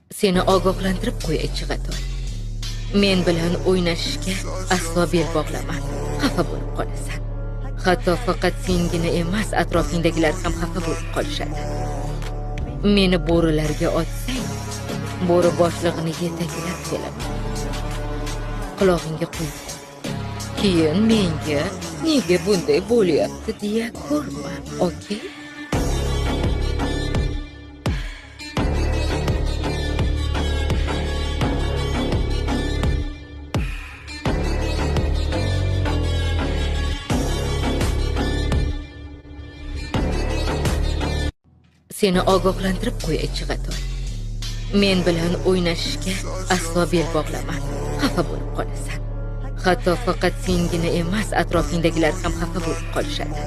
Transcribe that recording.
Seni ogohlantirib qo'yay Chig'atoy. Men bilan o'ynashishga aslo bel bog'lama. Xafa bo'lib qolasan. Hatto faqat sengina emas, atrofingdagilar ham xafa bo'lib qolishadi. Meni bo'rilarga otsang, bo'ri boshlig'ini yetaklab kelaman. Qulog'ingga qo'y. Keyin menga nega bunday bo'lyapti deya ko'rma, okey? Seni ogohlantirib qo'yay Chig'atoy. Men bilan o'ynashishga aslo bel bog'lama. Xafa bo'lib qolasan. Hatto faqat sengina emas, atrofingdagilar ham xafa bo'lib qolishadi.